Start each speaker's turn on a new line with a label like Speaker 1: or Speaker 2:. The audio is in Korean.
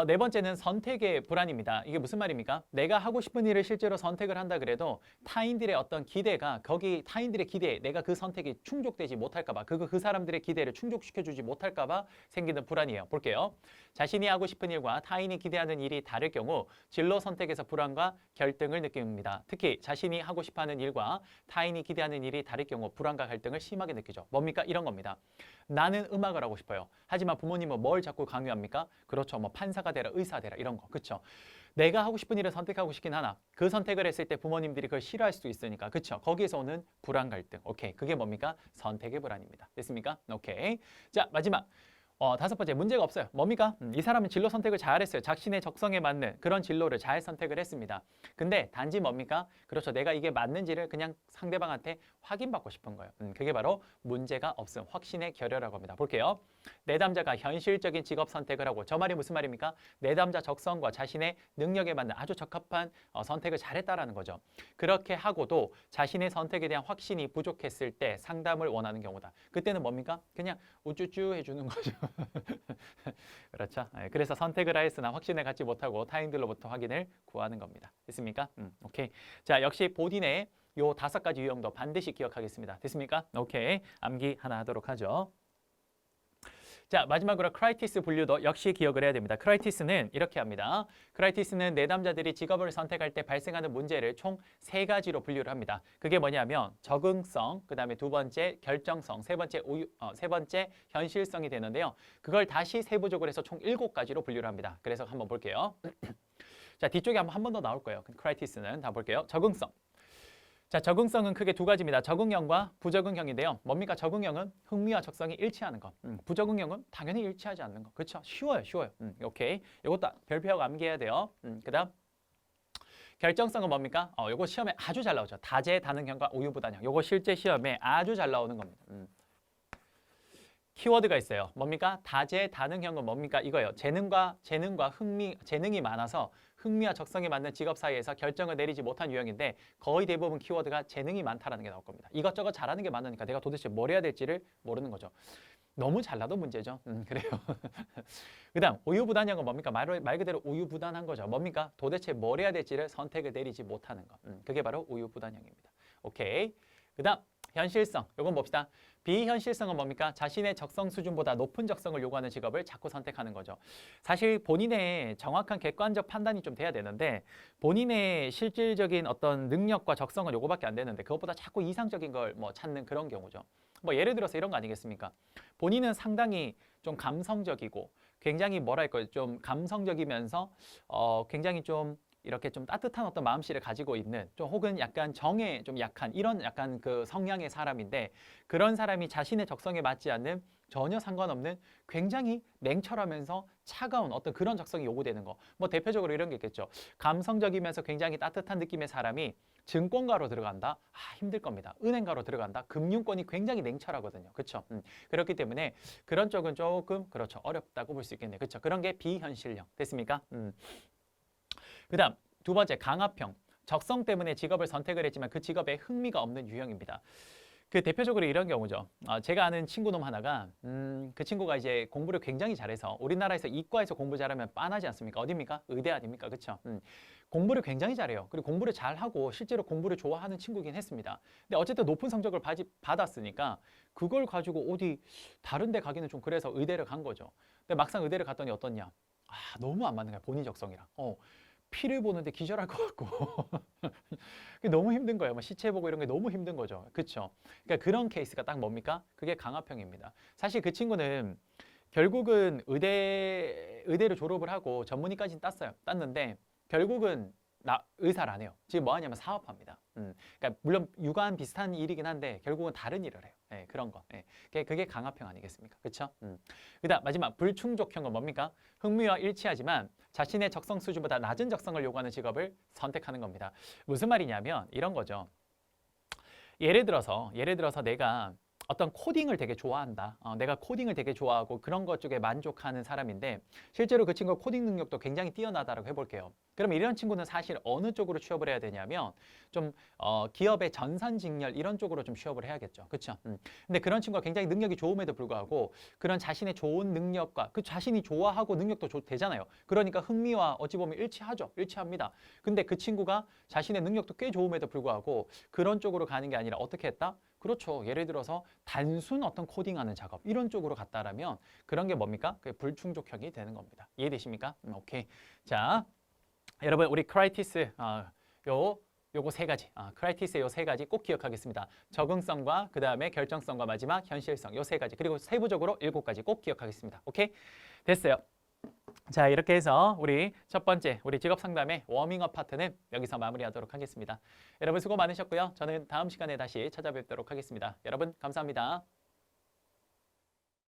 Speaker 1: 네 번째는 선택의 불안입니다. 이게 무슨 말입니까? 내가 하고 싶은 일을 실제로 선택을 한다 그래도 타인들의 어떤 기대가 거기 타인들의 기대에 내가 그 선택이 충족되지 못할까 봐 그 사람들의 기대를 충족시켜주지 못할까 봐 생기는 불안이에요. 볼게요. 자신이 하고 싶은 일과 타인이 기대하는 일이 다를 경우 진로 선택에서 불안과 갈등을 느낍니다. 특히 자신이 하고 싶어하는 일과 타인이 기대하는 일이 다를 경우 불안과 갈등을 심하게 느끼죠. 뭡니까? 이런 겁니다. 나는 음악을 하고 싶어요. 하지만 부모님은 뭘 자꾸 강요합니까? 그렇죠. 뭐 판사가 되라, 의사 되라 이런 거. 그렇죠. 내가 하고 싶은 일을 선택하고 싶긴 하나 그 선택을 했을 때 부모님들이 그걸 싫어할 수도 있으니까. 그렇죠. 거기에서 오는 불안 갈등. 오케이. 그게 뭡니까? 선택의 불안입니다. 됐습니까? 오케이. 자, 마지막. 다섯 번째, 문제가 없어요. 뭡니까? 이 사람은 진로 선택을 잘했어요. 자신의 적성에 맞는 그런 진로를 잘 선택을 했습니다. 근데 단지 뭡니까? 그렇죠. 내가 이게 맞는지를 그냥 상대방한테 확인받고 싶은 거예요. 그게 바로 문제가 없음, 확신의 결여라고 합니다. 볼게요. 내담자가 현실적인 직업 선택을 하고, 저 말이 무슨 말입니까? 내담자 적성과 자신의 능력에 맞는 아주 적합한 선택을 잘했다라는 거죠. 그렇게 하고도 자신의 선택에 대한 확신이 부족했을 때 상담을 원하는 경우다. 그때는 뭡니까? 그냥 우쭈쭈 해주는 거죠. 그렇죠. 그래서 선택을 하였으나 확신을 갖지 못하고 타인들로부터 확인을 구하는 겁니다. 됐습니까? 오케이. 자, 역시 본인의 요 5가지 유형도 반드시 기억하겠습니다. 됐습니까? 오케이. 암기 하나 하도록 하죠. 자, 마지막으로 크라이티스 분류도 역시 기억을 해야 됩니다. 크라이티스는 이렇게 합니다. 크라이티스는 내담자들이 직업을 선택할 때 발생하는 문제를 총 3가지로 분류를 합니다. 그게 뭐냐면 적응성, 그 다음에 2번째 결정성, 세 번째 현실성이 되는데요. 그걸 다시 세부적으로 해서 총 7가지로 분류를 합니다. 그래서 한번 볼게요. 자, 뒤쪽에 한 번 더 나올 거예요. 크라이티스는 다 볼게요. 적응성. 자, 적응성은 크게 2가지입니다. 적응형과 부적응형인데요. 뭡니까? 적응형은 흥미와 적성이 일치하는 것. 부적응형은 당연히 일치하지 않는 것. 그렇죠? 쉬워요. 오케이. 이것도 별표하고 암기해야 돼요. 그다음 결정성은 뭡니까? 요거 시험에 아주 잘 나오죠. 다재다능형과 우유부단형. 요거 실제 시험에 아주 잘 나오는 겁니다. 키워드가 있어요. 뭡니까? 다재다능형은 뭡니까? 이거예요. 재능과 재능이 많아서 흥미와 적성에 맞는 직업 사이에서 결정을 내리지 못한 유형인데 거의 대부분 키워드가 재능이 많다라는 게 나올 겁니다. 이것저것 잘하는 게 많으니까 내가 도대체 뭘 해야 될지를 모르는 거죠. 너무 잘나도 문제죠. 그래요. 그 다음 우유부단형은 뭡니까? 말 그대로 우유부단한 거죠. 뭡니까? 도대체 뭘 해야 될지를 선택을 내리지 못하는 것. 그게 바로 우유부단형입니다. 오케이. 그 다음 현실성. 요건 봅시다. 비현실성은 뭡니까? 자신의 적성 수준보다 높은 적성을 요구하는 직업을 자꾸 선택하는 거죠. 사실 본인의 정확한 객관적 판단이 좀 돼야 되는데 본인의 실질적인 어떤 능력과 적성은 요거밖에 안 되는데 그것보다 자꾸 이상적인 걸 뭐 찾는 그런 경우죠. 뭐 예를 들어서 이런 거 아니겠습니까? 본인은 상당히 좀 감성적이고 굉장히 뭐랄까요? 좀 감성적이면서 굉장히 좀 이렇게 좀 따뜻한 어떤 마음씨를 가지고 있는 좀 혹은 약간 정에 좀 약한 이런 약간 그 성향의 사람인데 그런 사람이 자신의 적성에 맞지 않는 전혀 상관없는 굉장히 냉철하면서 차가운 어떤 그런 적성이 요구되는 거. 뭐 대표적으로 이런 게 있겠죠. 감성적이면서 굉장히 따뜻한 느낌의 사람이 증권가로 들어간다? 힘들 겁니다. 은행가로 들어간다? 금융권이 굉장히 냉철하거든요. 그렇죠? 그렇기 때문에 그런 쪽은 조금 그렇죠. 어렵다고 볼 수 있겠네요. 그렇죠? 그런 게 비현실형. 됐습니까? 그 다음 2번째 강압형. 적성 때문에 직업을 선택을 했지만 그 직업에 흥미가 없는 유형입니다. 그 대표적으로 이런 경우죠. 제가 아는 친구놈 하나가 그 친구가 이제 공부를 굉장히 잘해서 우리나라에서 이과에서 공부 잘하면 빤하지 않습니까? 어딥니까? 의대 아닙니까? 그렇죠? 공부를 굉장히 잘해요. 그리고 공부를 잘하고 실제로 공부를 좋아하는 친구긴 했습니다. 근데 어쨌든 높은 성적을 받았으니까 그걸 가지고 어디 다른 데 가기는 좀 그래서 의대를 간 거죠. 근데 막상 의대를 갔더니 어떻냐? 너무 안 맞는 거야. 본인 적성이랑. 피를 보는데 기절할 것 같고 너무 힘든 거예요. 뭐 시체 보고 이런 게 너무 힘든 거죠. 그렇죠? 그러니까 그런 케이스가 딱 뭡니까? 그게 강압형입니다. 사실 그 친구는 결국은 의대를 졸업을 하고 전문의까지는 땄는데 결국은 의사를 안 해요. 지금 뭐 하냐면 사업합니다. 그러니까 물론 육아한 비슷한 일이긴 한데 결국은 다른 일을 해요. 네, 그런 거. 네. 그게 강압형 아니겠습니까? 그렇죠? 그다음 마지막 불충족형은 뭡니까? 흥미와 일치하지만 자신의 적성 수준보다 낮은 적성을 요구하는 직업을 선택하는 겁니다. 무슨 말이냐면 이런 거죠. 예를 들어서 내가 어떤 코딩을 되게 좋아한다. 내가 코딩을 되게 좋아하고 그런 것 쪽에 만족하는 사람인데 실제로 그 친구가 코딩 능력도 굉장히 뛰어나다라고 해볼게요. 그럼 이런 친구는 사실 어느 쪽으로 취업을 해야 되냐면 좀 기업의 전산직렬 이런 쪽으로 좀 취업을 해야겠죠. 그렇죠? 근데 그런 친구가 굉장히 능력이 좋음에도 불구하고 그런 자신의 좋은 능력과 그 자신이 좋아하고 능력도 되잖아요. 그러니까 흥미와 어찌 보면 일치하죠. 일치합니다. 근데 그 친구가 자신의 능력도 꽤 좋음에도 불구하고 그런 쪽으로 가는 게 아니라 어떻게 했다? 그렇죠. 예를 들어서 단순 어떤 코딩하는 작업 이런 쪽으로 갔다라면 그런 게 뭡니까? 그게 불충족형이 되는 겁니다. 이해되십니까? 오케이. 자, 여러분 우리 크라이티스 요거 세 가지, 크라이티스의 요 세 가지 꼭 기억하겠습니다. 적응성과 그 다음에 결정성과 마지막 현실성 요 세 가지 그리고 세부적으로 7가지 꼭 기억하겠습니다. 오케이? 됐어요. 자, 이렇게 해서 우리 첫 번째 우리 직업 상담의 워밍업 파트는 여기서 마무리하도록 하겠습니다. 여러분 수고 많으셨고요. 저는 다음 시간에 다시 찾아뵙도록 하겠습니다. 여러분 감사합니다.